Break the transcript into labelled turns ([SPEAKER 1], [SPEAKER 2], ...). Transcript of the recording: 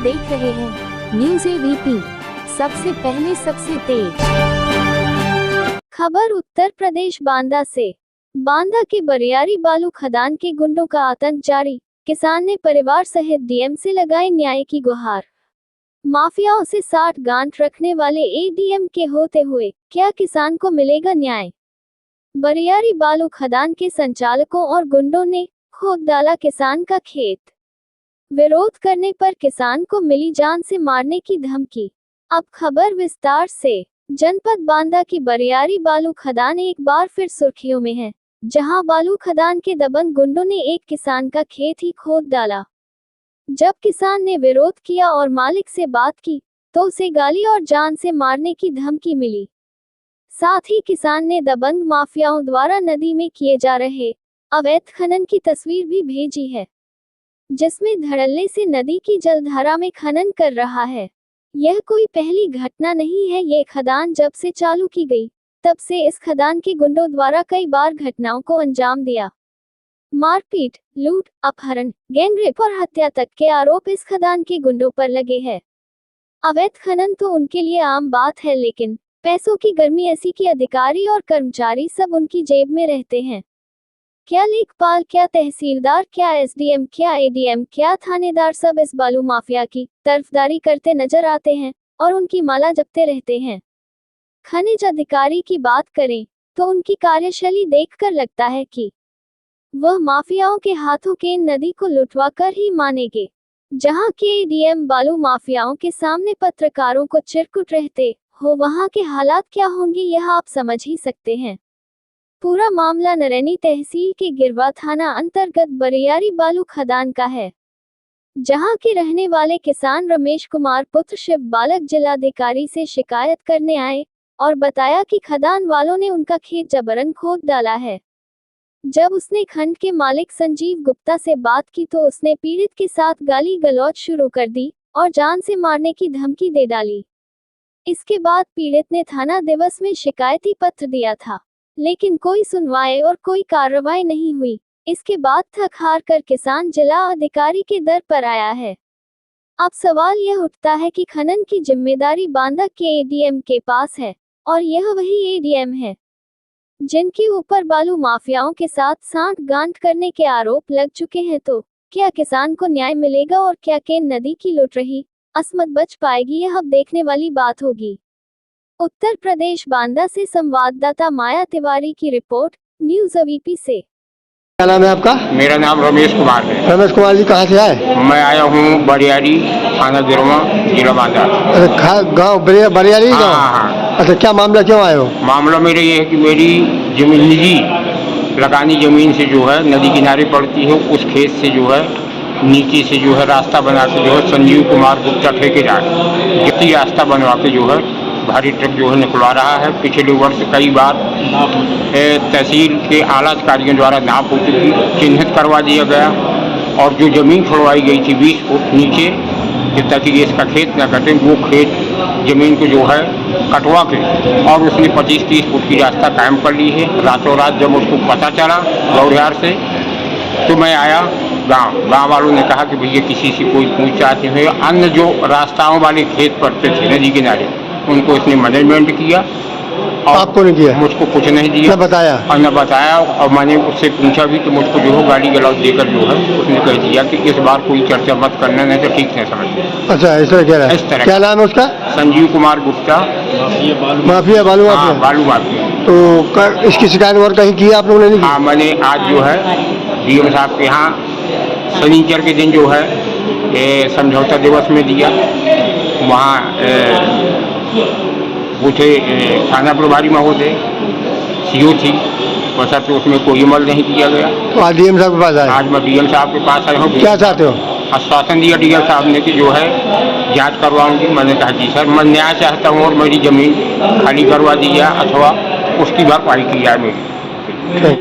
[SPEAKER 1] देख रहे हैं न्यूज़ एबीपी, सबसे पहले सबसे तेज खबर। उत्तर प्रदेश बांदा से। बांदा के बरियारी बालू खदान के गुंडों का आतंक जारी। किसान ने परिवार सहित डीएम से लगाई न्याय की गुहार। माफियाओं से 60 गांठ रखने वाले एडीएम के होते हुए क्या किसान को मिलेगा न्याय? बरियारी बालू खदान के संचालकों और गुंडों ने खोद डाला किसान का खेत। विरोध करने पर किसान को मिली जान से मारने की धमकी। अब खबर विस्तार से। जनपद बांदा की बरियारी बालू खदान एक बार फिर सुर्खियों में है, जहां बालू खदान के दबंग गुंडों ने एक किसान का खेत ही खोद डाला। जब किसान ने विरोध किया और मालिक से बात की तो उसे गाली और जान से मारने की धमकी मिली। साथ ही किसान ने दबंग माफियाओं द्वारा नदी में किए जा रहे अवैध खनन की तस्वीर भी भेजी है, जिसमें धड़ल्ले से नदी की जलधारा में खनन कर रहा है। यह कोई पहली घटना नहीं है। ये खदान जब से चालू की गई तब से इस खदान के गुंडों द्वारा कई बार घटनाओं को अंजाम दिया। मारपीट, लूट, अपहरण, गैंगरेप और हत्या तक के आरोप इस खदान के गुंडों पर लगे हैं। अवैध खनन तो उनके लिए आम बात है, लेकिन पैसों की गर्मी ऐसी कि अधिकारी और कर्मचारी सब उनकी जेब में रहते हैं। क्या लेखपाल, क्या तहसीलदार, क्या एसडीएम, क्या एडीएम, क्या थानेदार, सब इस बालू माफिया की तरफदारी करते नजर आते हैं और उनकी माला जपते रहते हैं। खनिज अधिकारी की बात करें तो उनकी कार्यशैली देखकर लगता है कि वह माफियाओं के हाथों के नदी को लुटवा कर ही मानेंगे। जहां के एडीएम बालू माफियाओं के सामने पत्रकारों को चिरकुट रहते हो, वहां के हालात क्या होंगे यह आप समझ ही सकते हैं। पूरा मामला नरैनी तहसील के गिरवा थाना अंतर्गत बरियारी बालू खदान का है, जहां के रहने वाले किसान रमेश कुमार पुत्र शिव बालक जिलाधिकारी से शिकायत करने आए और बताया कि खदान वालों ने उनका खेत जबरन खोद डाला है। जब उसने खंड के मालिक संजीव गुप्ता से बात की तो उसने पीड़ित के साथ गाली गलौज शुरू कर दी और जान से मारने की धमकी दे डाली। इसके बाद पीड़ित ने थाना दिवस में शिकायती पत्र दिया था, लेकिन कोई सुनवाई और कोई कार्रवाई नहीं हुई। इसके बाद थक हार कर किसान जिला अधिकारी के दर पर आया है। अब सवाल यह उठता है कि खनन की जिम्मेदारी बांदा के एडीएम के पास है और यह वही एडीएम है जिनके ऊपर बालू माफियाओं के साथ सांठ गांठ करने के आरोप लग चुके हैं। तो क्या किसान को न्याय मिलेगा और क्या केन नदी की लुट रही असमत बच पाएगी, यह अब देखने वाली बात होगी। उत्तर प्रदेश बांदा से संवाददाता माया तिवारी की रिपोर्ट, न्यूज़ एबीपी से।
[SPEAKER 2] क्या नाम है आपका?
[SPEAKER 3] मेरा नाम रमेश कुमार है।
[SPEAKER 2] रमेश कुमार जी कहाँ से आए?
[SPEAKER 3] मैं आया हूँ बरियारी, थाना गिरवा, जिला बांदा।
[SPEAKER 2] गाँव बरियारी गाँव?
[SPEAKER 3] हाँ।
[SPEAKER 2] अच्छा, क्या मामला, क्यों आए हो?
[SPEAKER 3] मामला मेरा ये है कि मेरी जमीन निजी लगानी जमीन से जो है नदी किनारे पड़ती है, उस खेत से जो है नीचे से जो है रास्ता बना के जो है संजीव कुमार गुप्ता ठेकेदार जितनी रास्ता बनवा के जो है भारी ट्रक जो है निकलवा रहा है। पिछले वर्ष कई बार तहसील के आला अधिकारियों द्वारा नाप चिन्हित करवा दिया गया और जो जमीन छोड़वाई गई थी 20 फुट नीचे ताकि इसका खेत न कटे, वो खेत जमीन को जो है कटवा के और उसने 25-30 फुट की रास्ता कायम कर ली है। रातों रात जब उसको पता चला गौरियार से तो मैं आया। गांव वालों ने कहा कि भैया किसी से कोई पूछताछ नहीं है। अन्य जो रास्ताओं वाले खेत पड़ते थे नदी किनारे उनको इसने मैनेजमेंट किया और
[SPEAKER 2] आपको नहीं किया?
[SPEAKER 3] मुझको कुछ नहीं दिया,
[SPEAKER 2] न बताया
[SPEAKER 3] और मैंने उससे पूछा भी तो मुझको जो है गाली गलौज देकर जो है उसने कह दिया कि इस बार कोई चर्चा मत करना, नहीं तो ठीक नहीं समझ।
[SPEAKER 2] अच्छा, इस तरह कह रहा है?
[SPEAKER 3] इस तरह।
[SPEAKER 2] क्या नाम है उसका?
[SPEAKER 3] संजीव कुमार गुप्ता।
[SPEAKER 2] माफिया बालू
[SPEAKER 3] हाँ, बालू माफिया।
[SPEAKER 2] तो इसकी शिकायत और कहीं की आप लोगों ने? नहीं की?
[SPEAKER 3] हाँ, मैंने आज जो है डीएम साहब के यहाँ शनिचर के दिन जो है समझौता दिवस में दिया। वहाँ वो थे थाना प्रभारी महोदय, सीओ थी, वैसा तो उसमें कोई अमल नहीं किया गया।
[SPEAKER 2] तो आज डीएम साहब के पास आए?
[SPEAKER 3] आज मैं डीएम साहब के पास आया हूँ।
[SPEAKER 2] क्या चाहते हो?
[SPEAKER 3] आश्वासन दिया डीएम साहब ने कि जो है जांच करवाऊंगी। मैंने कहा जी सर, मैं न्याय चाहता हूँ और मेरी ज़मीन खाली करवा दी जाए अथवा उसकी भरपाई की जाए मेरी।